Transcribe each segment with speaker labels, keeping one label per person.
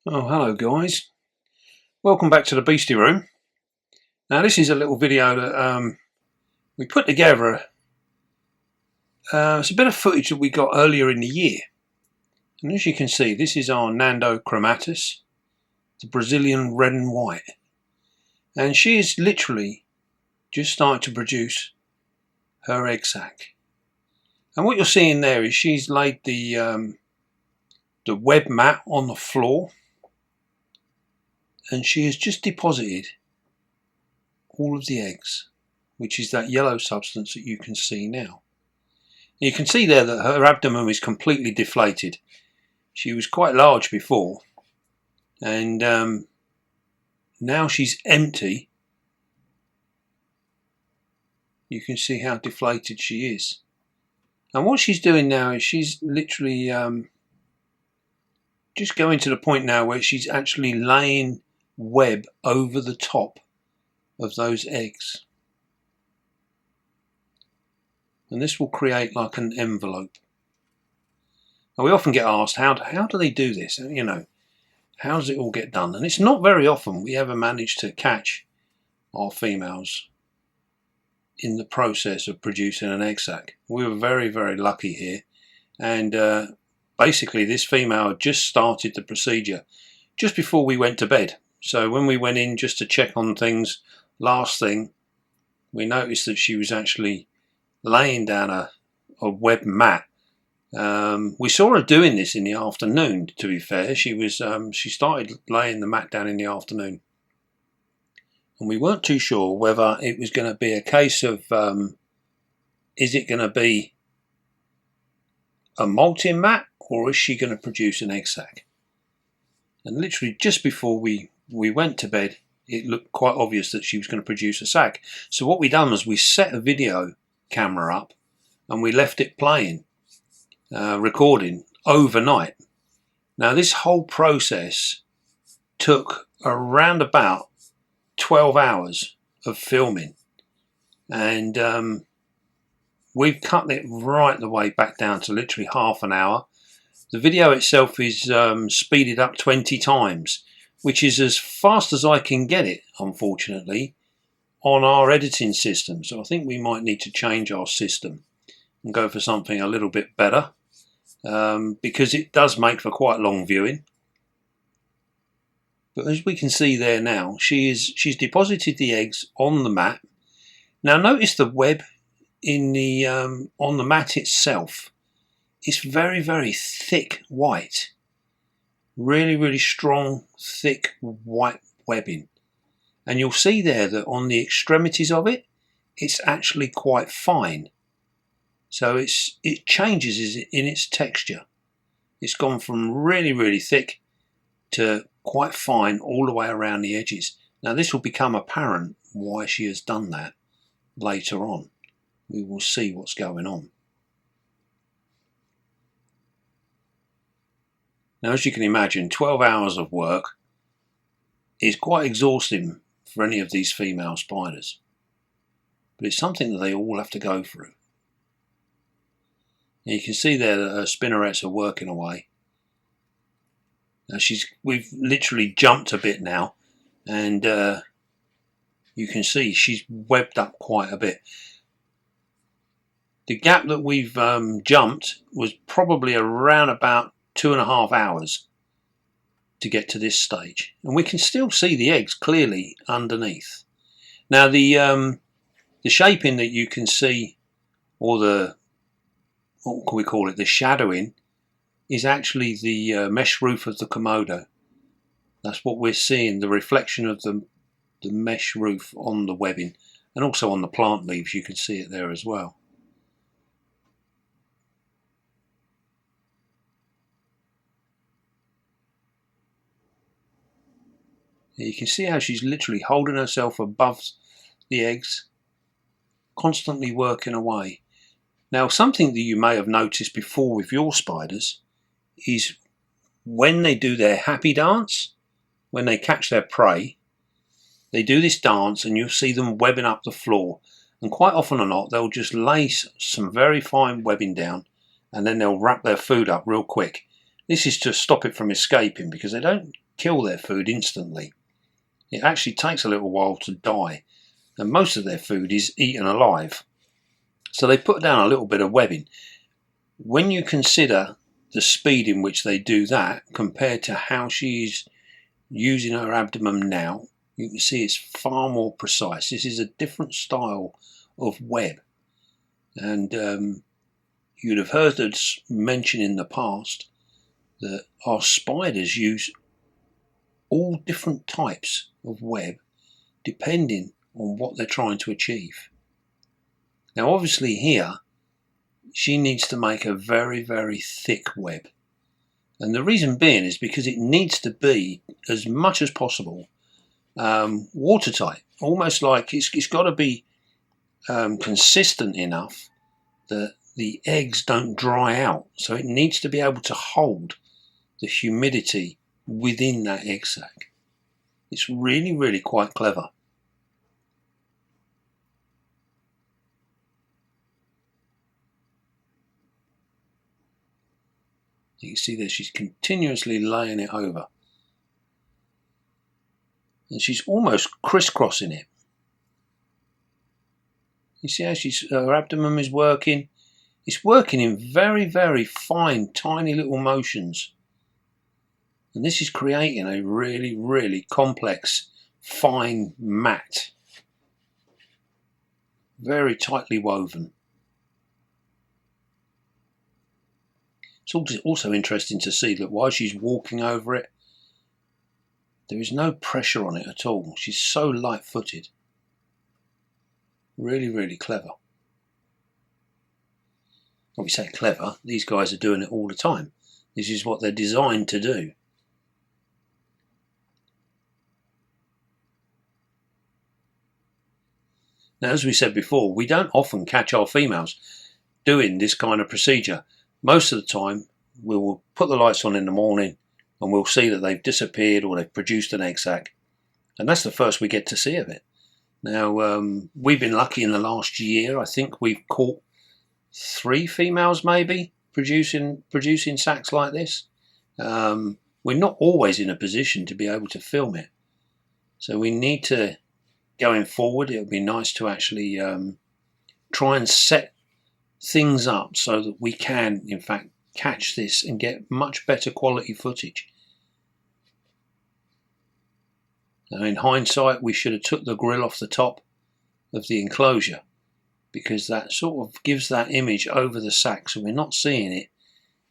Speaker 1: Oh, hello guys. Welcome back to the Beastie Room. Now this is a little video that we put together. It's a bit of footage that we got earlier in the year. And as you can see, this is our Nhando cromatus, the Brazilian red and white. And she is literally just starting to produce her egg sac. And what you're seeing there is she's laid the web mat on the floor. And she has just deposited all of the eggs, which is that yellow substance that you can see now. You can see there that her abdomen is completely deflated. She was quite large before, and now she's empty. You can see how deflated she is. And what she's doing now is she's literally just going to the point now where she's actually laying web over the top of those eggs, and this will create like an envelope. Now we often get asked how do they do this, you know, how does it all get done? And it's not very often we ever manage to catch our females in the process of producing an egg sac. We were very lucky here, and basically this female had just started the procedure just before we went to bed. So when we went in just to check on things, last thing, we noticed that she was actually laying down a web mat. We saw her doing this in the afternoon, to be fair. She started laying the mat down in the afternoon. And we weren't too sure whether it was going to be a case of, is it going to be a moulting mat, or is she going to produce an egg sac? And literally just before we went to bed, it looked quite obvious that she was going to produce a sac. So what we done was we set a video camera up and we left it playing, recording overnight. Now this whole process took around about 12 hours of filming, and we've cut it right the way back down to literally half an hour. The video itself is speeded up 20 times, which is as fast as I can get it, unfortunately, on our editing system. So I think we might need to change our system and go for something a little bit better, because it does make for quite long viewing. But as we can see there now, she's deposited the eggs on the mat. Now notice the web in the on the mat itself. It's very thick white. Really strong, thick white webbing. And you'll see there that on the extremities of it, it's actually quite fine. So it changes in its texture. It's gone from really thick to quite fine all the way around the edges. Now this will become apparent why she has done that later on. We will see what's going on. Now, as you can imagine, 12 hours of work is quite exhausting for any of these female spiders. But it's something that they all have to go through. And you can see there that her spinnerets are working away. Now we've literally jumped a bit now, and you can see she's webbed up quite a bit. The gap that we've jumped was probably around about 2.5 hours to get to this stage, and we can still see the eggs clearly underneath. Now the shaping that you can see, or what can we call it, the shadowing, is actually the mesh roof of the Komodo. That's what we're seeing, the reflection of the mesh roof on the webbing, and also on the plant leaves. You can see it there as well. You can see how she's literally holding herself above the eggs, constantly working away. Now, something that you may have noticed before with your spiders is when they do their happy dance, when they catch their prey, they do this dance and you'll see them webbing up the floor. And quite often or not, they'll just lay some very fine webbing down, and then they'll wrap their food up real quick. This is to stop it from escaping, because they don't kill their food instantly. It actually takes a little while to die, and most of their food is eaten alive. So they put down a little bit of webbing. When you consider the speed in which they do that compared to how she's using her abdomen now, you can see it's far more precise. This is a different style of web. And you'd have heard us mention in the past that our spiders use all different types of web depending on what they're trying to achieve. Now obviously here she needs to make a very, very thick web, and the reason being is because it needs to be as much as possible watertight, almost like it's got to be consistent enough that the eggs don't dry out. So it needs to be able to hold the humidity within that egg sac. It's really, really quite clever. You can see there she's continuously laying it over. And she's almost crisscrossing it. You see how her abdomen is working? It's working in very, very fine, tiny little motions. And this is creating a really, really complex, fine mat. Very tightly woven. It's also interesting to see that while she's walking over it, there is no pressure on it at all. She's so light-footed. Really, really clever. When we say clever, these guys are doing it all the time. This is what they're designed to do. Now, as we said before, we don't often catch our females doing this kind of procedure. Most of the time, we will put the lights on in the morning and we'll see that they've disappeared or they've produced an egg sac. And that's the first we get to see of it. Now, we've been lucky in the last year. I think we've caught 3 females maybe producing sacs like this. We're not always in a position to be able to film it. So we need to, going forward, it would be nice to actually try and set things up so that we can in fact catch this and get much better quality footage. Now in hindsight we should have took the grill off the top of the enclosure, because that sort of gives that image over the sac, so we're not seeing it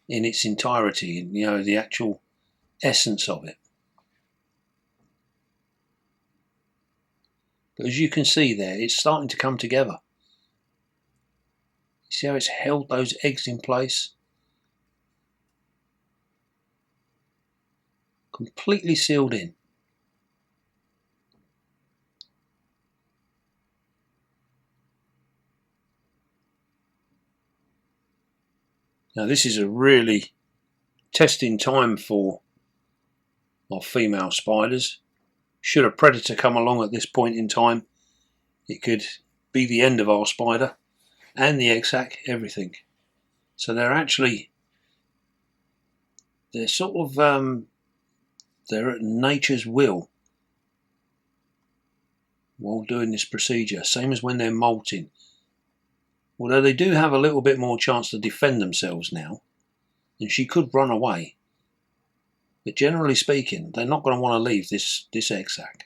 Speaker 1: in its entirety, you know, the actual essence of it. But as you can see there, it's starting to come together. See how it's held those eggs in place? Completely sealed in. Now this is a really testing time for our female spiders. Should a predator come along at this point in time, it could be the end of our spider and the egg sac, everything. So they're sort of they're at nature's will while doing this procedure, same as when they're molting. Although they do have a little bit more chance to defend themselves now, and she could run away. But generally speaking, they're not going to want to leave this egg sac.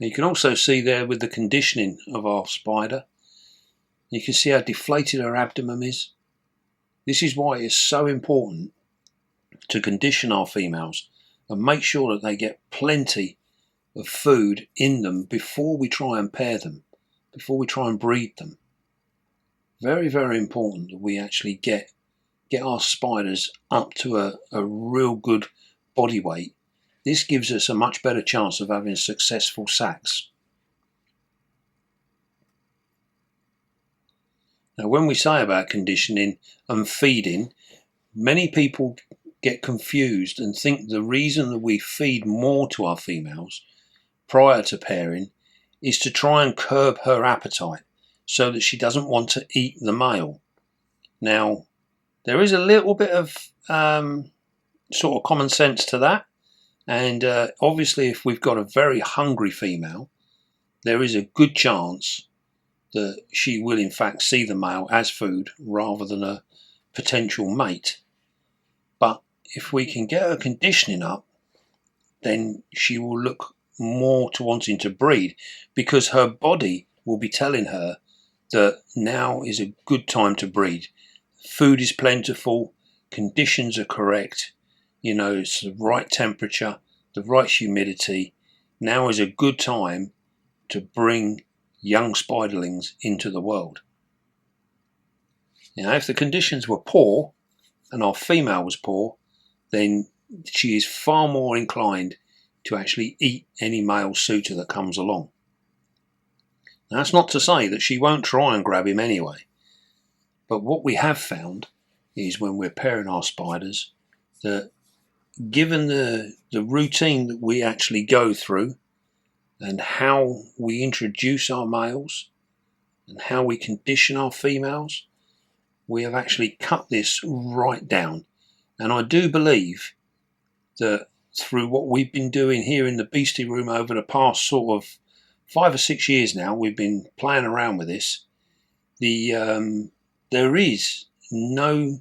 Speaker 1: Now you can also see there with the conditioning of our spider, you can see how deflated her abdomen is. This is why it's so important to condition our females and make sure that they get plenty of food in them before we try and pair them, before we try and breed them. Very, very important that we actually get our spiders up to a real good body weight. This gives us a much better chance of having successful sacs. Now when we say about conditioning and feeding, many people get confused and think the reason that we feed more to our females prior to pairing is to try and curb her appetite so that she doesn't want to eat the male. Now, there is a little bit of sort of common sense to that, and obviously if we've got a very hungry female, there is a good chance that she will in fact see the male as food rather than a potential mate. But if we can get her conditioning up, then she will look more to wanting to breed, because her body will be telling her that now is a good time to breed. Food is plentiful, conditions are correct, it's the right temperature, the right humidity. Now is a good time to bring young spiderlings into the world. Now, if the conditions were poor and our female was poor, then she is far more inclined to actually eat any male suitor that comes along. Now, that's not to say that she won't try and grab him anyway. But what we have found is when we're pairing our spiders, that given the routine that we actually go through and how we introduce our males and how we condition our females, we have actually cut this right down. And I do believe that through what we've been doing here in the Beastie Room over the past sort of 5 or 6 years now, we've been playing around with this. There is no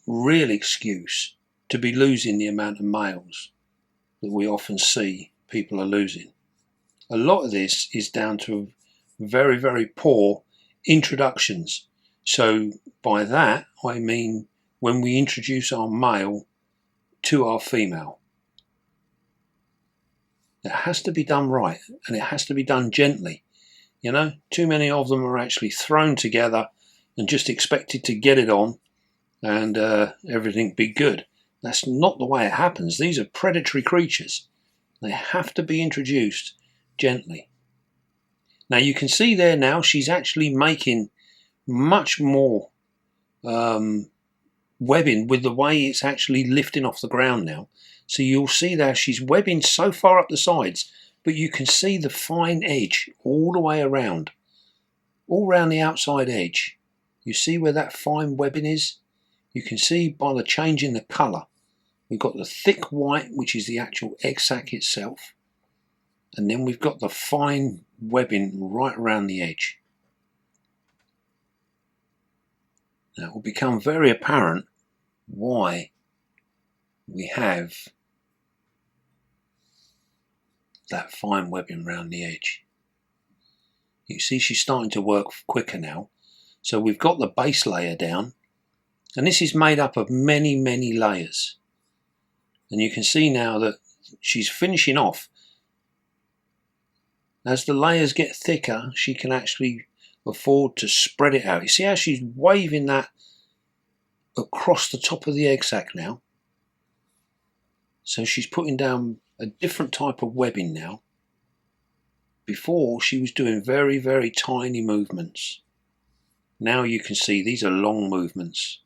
Speaker 1: real excuse to be losing the amount of males that we often see people are losing. A lot of this is down to very, very poor introductions. So by that I mean when we introduce our male to our female. It has to be done right, and it has to be done gently. Too many of them are actually thrown together and just expected to get it on and everything be good. That's not the way it happens. These are predatory creatures. They have to be introduced gently. Now you can see there now she's actually making much more webbing with the way it's actually lifting off the ground now. So you'll see there she's webbing so far up the sides, but you can see the fine edge all the way around, all around the outside edge. You see where that fine webbing is? You can see by the change in the colour. We've got the thick white, which is the actual egg sac itself, and then we've got the fine webbing right around the edge. Now it will become very apparent why we have that fine webbing around the edge. You see she's starting to work quicker now. So we've got the base layer down, and this is made up of many, many layers. And you can see now that she's finishing off. As the layers get thicker, she can actually afford to spread it out. You see how she's waving that across the top of the egg sac now? So she's putting down a different type of webbing now. Before she was doing very, very tiny movements. Now you can see these are long movements.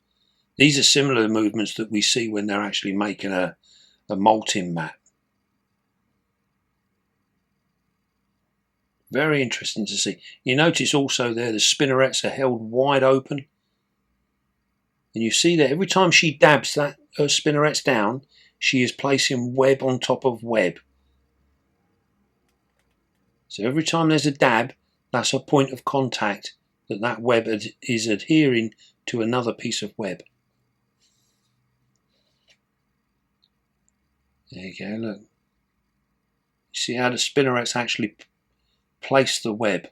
Speaker 1: These are similar movements that we see when they're actually making a moulting mat. Very interesting to see. You notice also there the spinnerets are held wide open. And you see that every time she dabs her spinnerets down, she is placing web on top of web. So every time there's a dab, that's a point of contact that web is adhering to another piece of web. There you go, look. You see how the spinnerets actually place the web.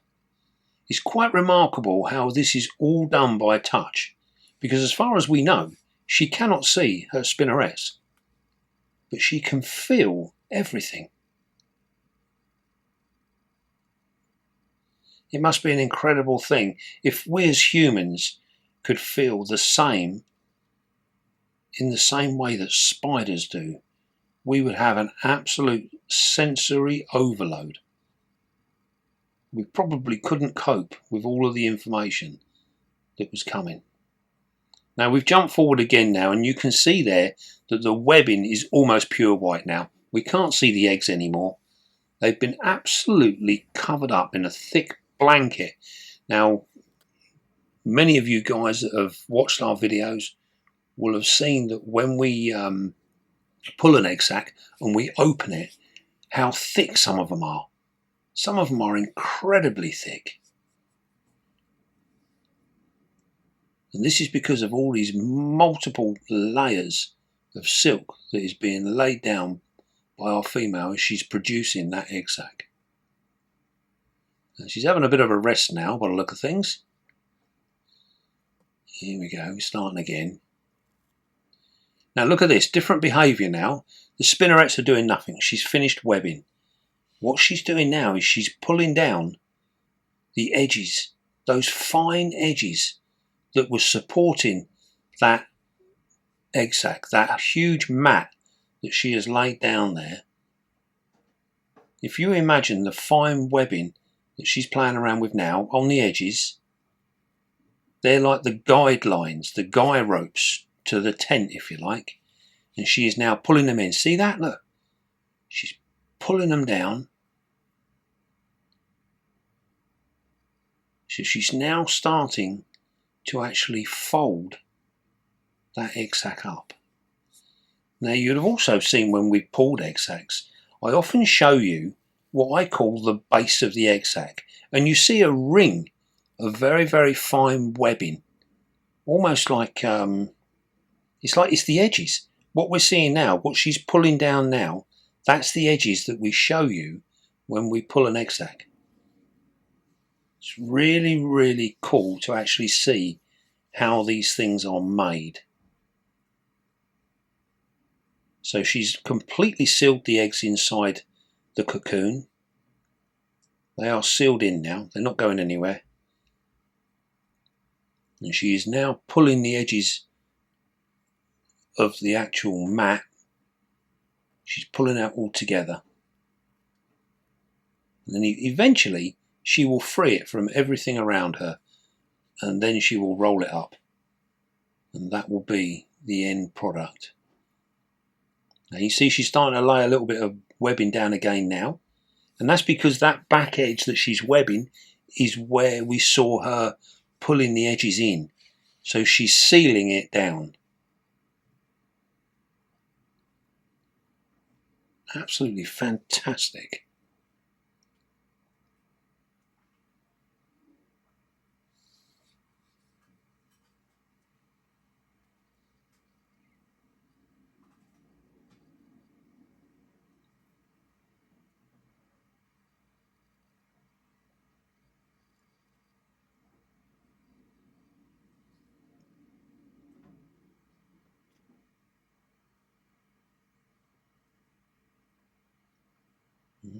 Speaker 1: It's quite remarkable how this is all done by touch, because as far as we know, she cannot see her spinnerets, but she can feel everything. It must be an incredible thing if we as humans could feel the same in the same way that spiders do. We would have an absolute sensory overload. We probably couldn't cope with all of the information that was coming. Now we've jumped forward again now, and you can see there that the webbing is almost pure white now. We can't see the eggs anymore. They've been absolutely covered up in a thick blanket. Now, many of you guys that have watched our videos will have seen that when we pull an egg sac and we open it, how thick some of them are. Some of them are incredibly thick. And this is because of all these multiple layers of silk that is being laid down by our female as she's producing that egg sac. And she's having a bit of a rest now by the look of things. Here we go, we're starting again. Now look at this, different behaviour now. The spinnerets are doing nothing, she's finished webbing. What she's doing now is she's pulling down the edges, those fine edges that was supporting that egg sac, that huge mat that she has laid down there. If you imagine the fine webbing that she's playing around with now on the edges, they're like the guidelines, the guy ropes to the tent, if you like, and she is now pulling them in. See that? Look, she's pulling them down. So she's now starting to actually fold that egg sac up. Now you'd have also seen when we've pulled egg sacs, I often show you what I call the base of the egg sac, and you see a ring of very, very fine webbing, almost like it's the edges. What we're seeing now, what she's pulling down now, that's the edges that we show you when we pull an egg sac. It's really, really cool to actually see how these things are made. So she's completely sealed the eggs inside the cocoon. They are sealed in now, they're not going anywhere. And she is now pulling the edges of the actual mat. She's pulling out all together. And then eventually she will free it from everything around her, and then she will roll it up. And that will be the end product. Now you see she's starting to lay a little bit of webbing down again now. And that's because that back edge that she's webbing is where we saw her pulling the edges in. So she's sealing it down. Absolutely fantastic.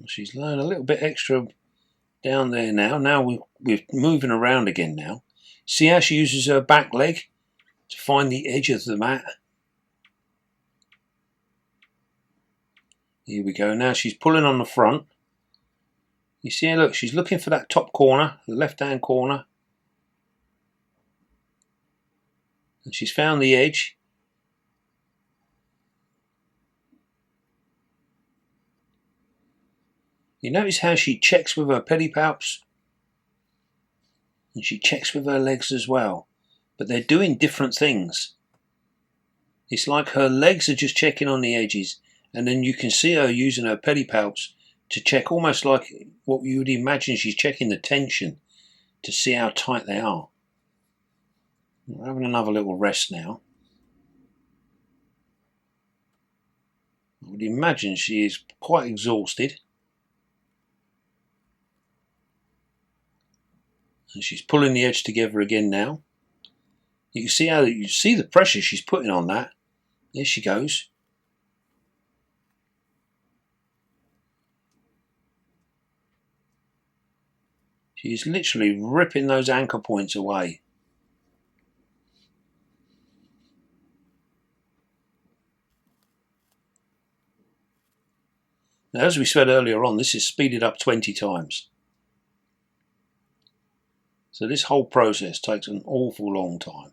Speaker 1: She's laying a little bit extra down there now. Now we're moving around again now. See how she uses her back leg to find the edge of the mat? Here we go. Now she's pulling on the front. You see her, look, she's looking for that top corner, the left hand corner. And she's found the edge. You notice how she checks with her pedipalps, and she checks with her legs as well, but they're doing different things. It's like her legs are just checking on the edges, and then you can see her using her pedipalps to check, almost like what you would imagine she's checking the tension to see how tight they are. We're having another little rest now. I would imagine she is quite exhausted. And she's pulling the edge together again now. You can see how you see the pressure she's putting on that. There she goes. She's literally ripping those anchor points away. Now, as we said earlier on, this is speeded up 20 times. So this whole process takes an awful long time.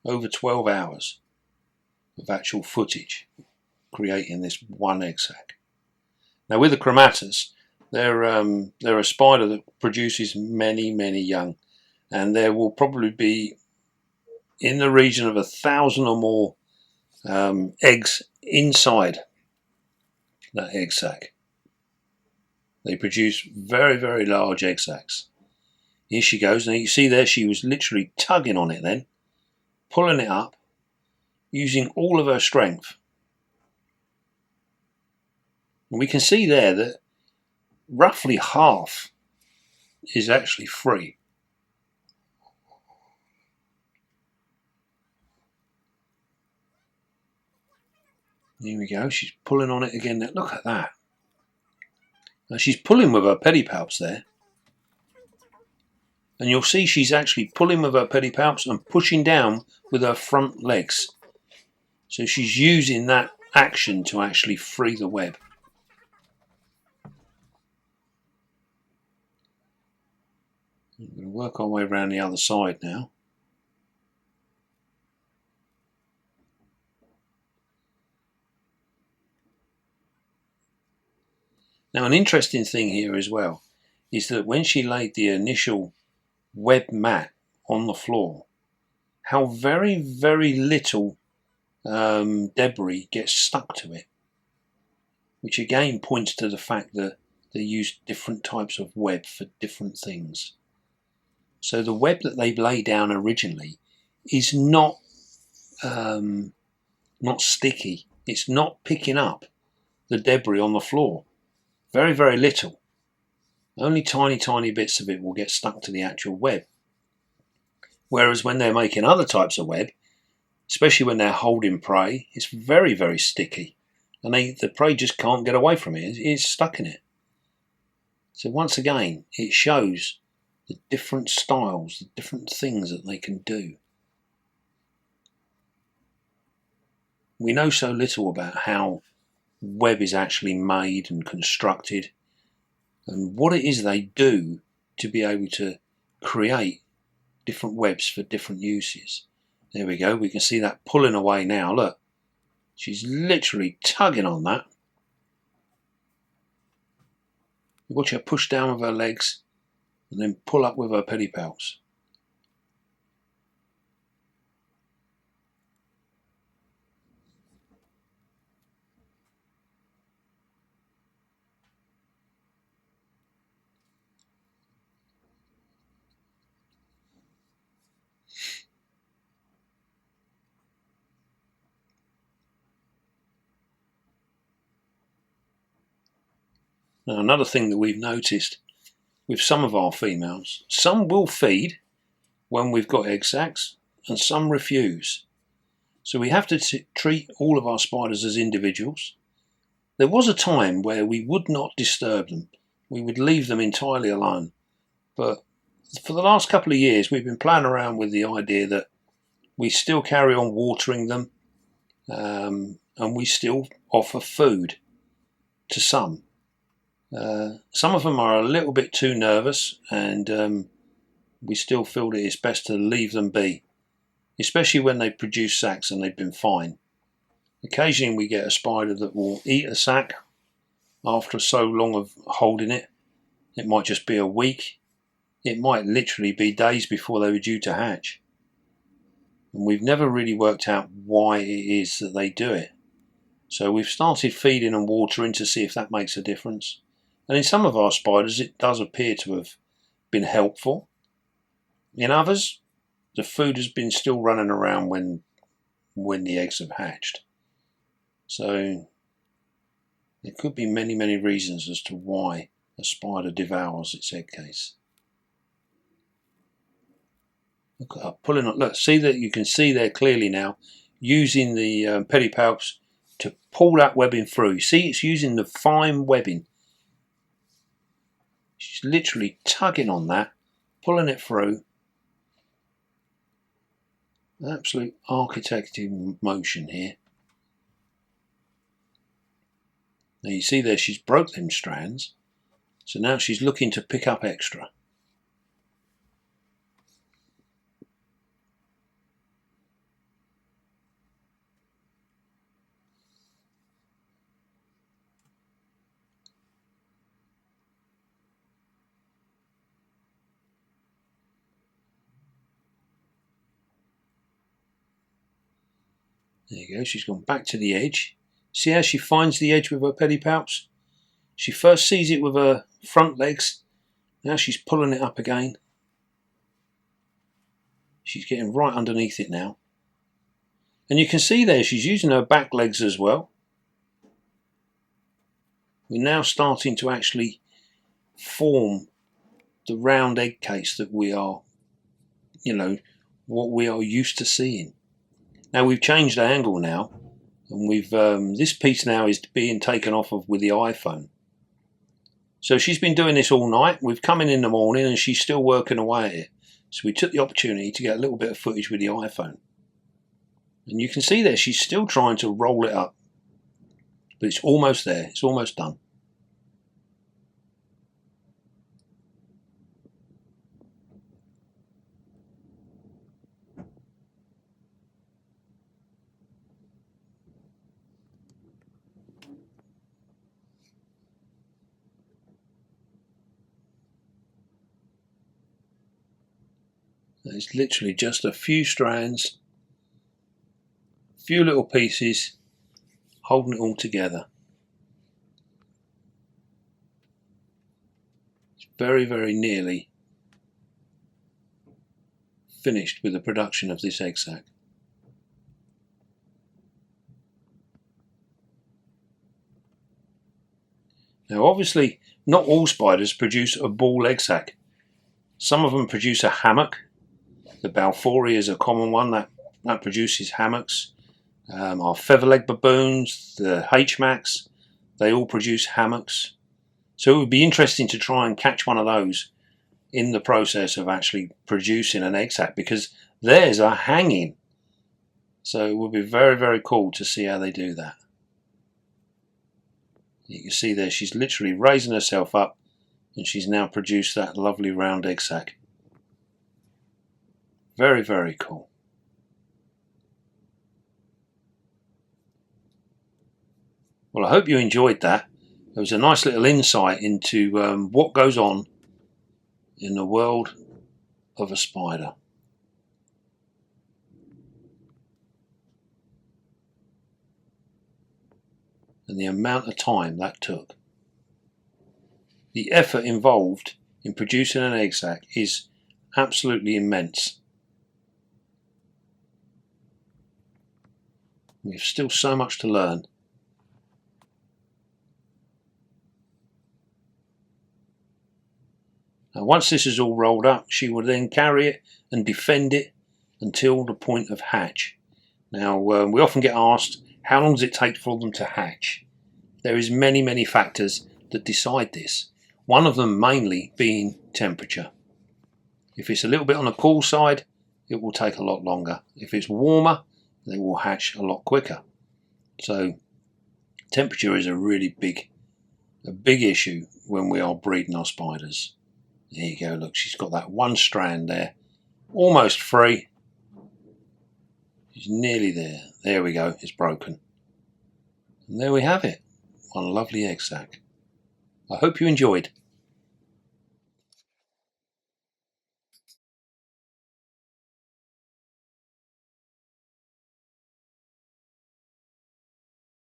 Speaker 1: Over 12 hours of actual footage. creating this one egg sac. Now with the cromatus, they're a spider that produces many young, and there will probably be in the region of 1,000 or more eggs inside that egg sac. They produce very large egg sacs. Here she goes. Now you see there she was literally tugging on it then, pulling it up, using all of her strength. And we can see there that roughly half is actually free. Here we go, she's pulling on it again. Look at that. Now she's pulling with her pedipalps there. And you'll see she's actually pulling with her pedipalps and pushing down with her front legs. So she's using that action to actually free the web. We're going to work our way around the other side now. Now an interesting thing here as well is that when she laid the initial web mat on the floor, how very little debris gets stuck to it, which again points to the fact that they use different types of web for different things. So the web that they lay down originally is not sticky. It's not picking up the debris on the floor. Very little. Only tiny bits of it will get stuck to the actual web. Whereas when they're making other types of web, especially when they're holding prey, it's very sticky. And the prey just can't get away from it. It's stuck in it. So once again, it shows the different styles, the different things that they can do. We know so little about how web is actually made and constructed and what it is they do to be able to create different webs for different uses. There we go, we can see that pulling away now. Look, she's literally tugging on that. Watch her push down with her legs and then pull up with her pedipalps. Now another thing that we've noticed with some of our females, some will feed when we've got egg sacs and some refuse. So we have to treat all of our spiders as individuals. There was a time where we would not disturb them. We would leave them entirely alone. But for the last couple of years we've been playing around with the idea that we still carry on watering them and we still offer food to some. Some of them are a little bit too nervous and we still feel that it's best to leave them be, especially when they produce sacs and they've been fine. Occasionally we get a spider that will eat a sac after so long of holding it. It might just be a week. It might literally be days before they were due to hatch. And we've never really worked out why it is that they do it. So we've started feeding and watering to see if that makes a difference. And in some of our spiders it does appear to have been helpful. In others, the food has been still running around when the eggs have hatched. So there could be many reasons as to why a spider devours its egg case. Look at her pulling up. Look, see that you can see there clearly now, using the pedipalps to pull that webbing through. See, it's using the fine webbing. She's literally tugging on that, pulling it through. Absolute architecting motion here. Now you see there she's broke them strands, so now she's looking to pick up extra. There you go, she's gone back to the edge. See how she finds the edge with her pedipalps? She first sees it with her front legs. Now she's pulling it up again. She's getting right underneath it now. And you can see there she's using her back legs as well. We're now starting to actually form the round egg case that we are, what we are used to seeing. Now we've changed the angle now, and we've this piece now is being taken off of with the iPhone. So she's been doing this all night. We've come in the morning and she's still working away at it. So we took the opportunity to get a little bit of footage with the iPhone. And you can see there she's still trying to roll it up. But it's almost there. It's almost done. It's literally just a few strands, a few little pieces, holding it all together. It's very, very nearly finished with the production of this egg sac. Now obviously not all spiders produce a ball egg sac. Some of them produce a hammock. The Balfouri is a common one that produces hammocks. Our featherleg baboons, the H-Max, they all produce hammocks. So it would be interesting to try and catch one of those in the process of actually producing an egg sac, because theirs are hanging. So it would be very, very cool to see how they do that. You can see there she's literally raising herself up, and she's now produced that lovely round egg sac. Very, very cool. Well, I hope you enjoyed that. It was a nice little insight into what goes on in the world of a spider. And the amount of time that took. The effort involved in producing an egg sac is absolutely immense. We have still so much to learn. Now once this is all rolled up, she will then carry it and defend it until the point of hatch. Now we often get asked, how long does it take for them to hatch? There is many, many factors that decide this. One of them mainly being temperature. If it's a little bit on the cool side, it will take a lot longer. If it's warmer, they will hatch a lot quicker. So temperature is a really big issue when we are breeding our spiders. There you go, look, she's got that one strand there, almost free. She's nearly there. There we go, it's broken. And there we have it, one lovely egg sac. I hope you enjoyed.